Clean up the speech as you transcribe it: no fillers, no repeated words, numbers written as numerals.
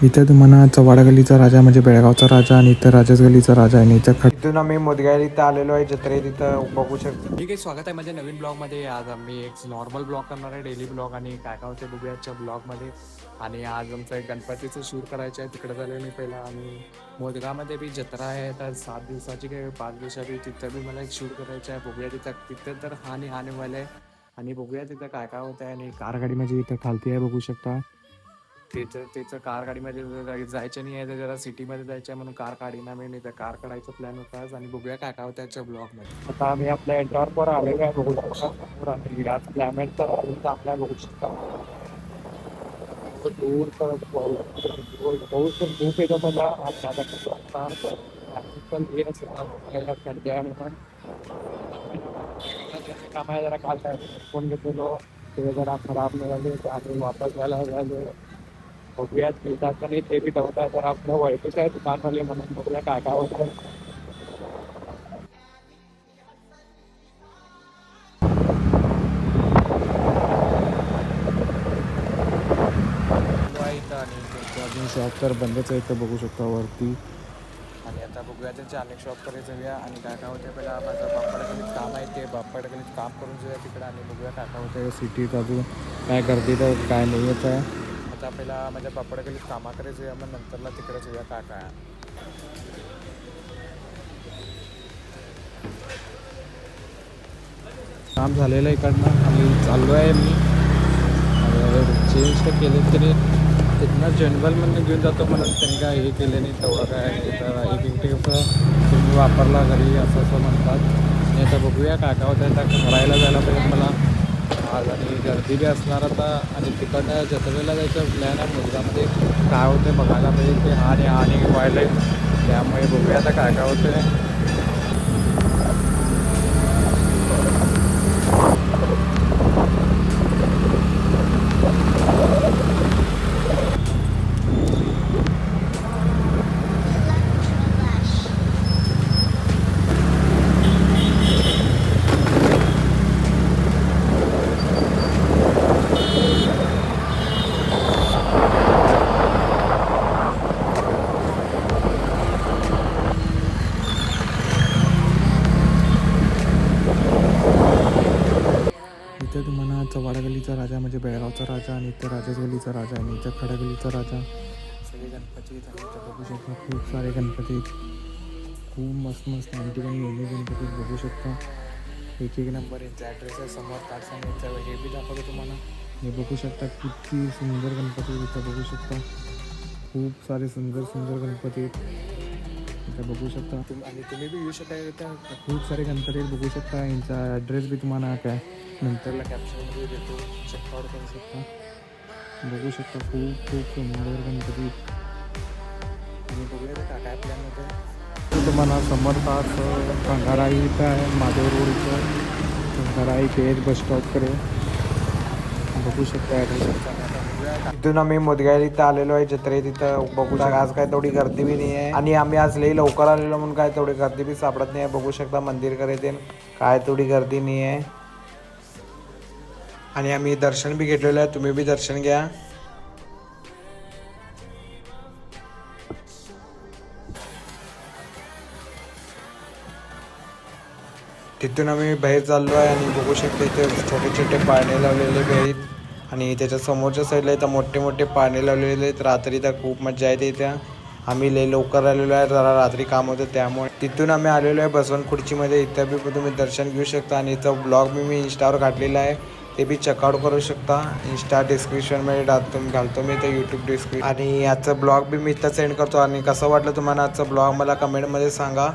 इथं तुम्हाला चव्हाड गल्लीचा राजा म्हणजे बेळगावचा राजा आणि इथं राजाच गल्लीचा राजा आहे आणि इथं तिथून आम्ही मोदगाव इथं आलेलो आहे जत्रे तिथं बघू शकतो. ठीक आहे, स्वागत आहे माझ्या नवीन ब्लॉगमध्ये. आज आम्ही एक नॉर्मल ब्लॉग करणार आहे, डेली ब्लॉग, आणि काय काय होते बघूयाच्या ब्लॉगमध्ये. आणि आज आमचं एक गणपतीचं शूट करायचं आहे, तिकडे झालं मी पहिला. आणि मोदगावमध्ये बी जत्रा आहे तर 7 दिवसाची काय 5 दिवसाची, तिथं बी मला एक शूट करायचं आहे. बघूया तिथं तर हानी वाले आहे. आणि बघूया तिथं काय काय होतं आहे. आणि कार गाडी म्हणजे इथं खालती आहे, बघू शकता. तिचं कार गाडीमध्ये जायचं नाही आहे, तर जरा सिटीमध्ये जायचं आहे म्हणून कार काढीना मी, नाही तर कार काढायचा प्लॅन होता आज. आणि बघूया काय काय होतं त्याच्या ब्लॉगमध्ये. आता आम्ही आपल्या एंट्रॉरवर आलेलो आहे, बघू शकता. आणि आज क्लायमेट तर आपल्या बघू शकता. दूर पाऊस तर खूप येतो मला काम आहे. जरा काल फोन घेतलेलो ते जरा खराब निघाले आणि वापस घ्यायला झाले. बघूयात मिळतात का नाही ते बी ठेवतात. तर आपलं ओळखीचं आहे दुकानवाले म्हणून बघूया काय काय होतं. अजून शॉप तर बंदच आहे, इथं बघू शकता वरती. आणि आता बघूया त्यांचे अनेक शॉप कडे जाऊया आणि काय काय होते. पहिला माझं बाप्पाडगलीत काम आहे, ते बाप्पाडगलीत काम करून जाऊया तिकडे आणि बघूया काय काय होते. सिटीत अजून काय गर्दी तर काय नाही येत आहे. आता पहिला माझ्या बाप्पाडगलीत कामाकडे जाऊया, मग नंतरला तिकडे जाऊया काय काय. काम झालेलं आहे इकडनं आणि चाललो आहे मी. चेंज तर केले तरी तिथनं जनरलमधनं घेऊन जातो म्हणून त्यांनी काय हे केले नाही तेवढं काय. तर एक तुम्ही वापरला घरी असं म्हणतात. आणि आता बघूया काय काय होतं. आता करायला जायला पाहिजे मला आज आणि गर्दी बी असणार आता. आणि तिकडनं जत्रेला जायचं प्लॅन आहे. मुलगामध्ये काय होतं बघायला पाहिजे की आणि व्हायला आहे. त्यामुळे बघूया आता काय काय होतं. इथं तुम्हाला चव्हाड गल्लीचा राजा म्हणजे बेळगावचा राजा आणि इथं राजाच गल्लीचा राजा आणि इथं खडा गल्लीचा राजा सगळे गणपती आहेत. आणि इथं बघू शकता खूप सारे गणपती आहेत. खूप मस्त मस्त या ठिकाणी वेगळे गणपती बघू शकता. एक नंबर यांचा ॲड्रेस आहे समोर काढताना यांचा हे बी दाखवतो तुम्हाला. हे बघू शकता किती सुंदर गणपती आहेत. इथं बघू शकता खूप सारे सुंदर सुंदर गणपती आहेत. इथं बघू शकता आणि तुम्ही बी येऊ शकता. इथं खूप सारे गणपती बघू शकता. यांचा ॲड्रेस बी तुम्हाला काय नंतरला कॅप्शनमध्ये देतो, चेकआउट करू शकता. बघू शकता खूप खूप सुंदर गणपती. आणि बघूया काय काय प्लॅन होतं. तुम्हाला समर्थात कंगाराई इथं आहे, माधव रोड इथं कंगाराई पेज बस स्टॉपकडे बघू शकता ॲड्रेस. तिथून आम्ही मोदगाव इथं आलेलो आहे जत्रे तिथं बघू शकता. आज काय तेवढी गर्दी बी नाही आहे आणि आम्ही आज लई लवकर आलेलो म्हणून काय तेवढी गर्दी बी सापडत नाही आहे. बघू शकता मंदिरकडे ते काय तेवढी गर्दी नाही आहे. आणि आम्ही दर्शन बी घेतलेलं आहे, तुम्ही बी दर्शन घ्या. तिथून आम्ही बाहेर चाललो आहे आणि बघू शकतो इथे छोटे छोटे पाळणे लावलेले बी आहेत. आणि त्याच्या समोरच्या साईडला इथं मोठे मोठे पाळणे लावलेले आहेत. रात्री तर खूप मजा येते इथं. आम्ही लई लवकर आलेलो आहे, जरा रात्री काम होतं त्यामुळे. तिथून आम्ही आलेलो आहे बसवंत खुर्चीमध्ये. इथं बी तुम्ही दर्शन घेऊ शकता. आणि इथं ब्लॉग मी इंस्टावर काढलेला आहे, ते बी चेकआउट करू शकता. इंस्टा डिस्क्रिप्शनमध्ये घालतो मी ते यूट्यूब डिस्क्रिप्शन. आणि याचं ब्लॉग बी मी इथं सेंड करतो. आणि कसं वाटलं तुम्हाला आजचं ब्लॉग मला कमेंटमध्ये सांगा.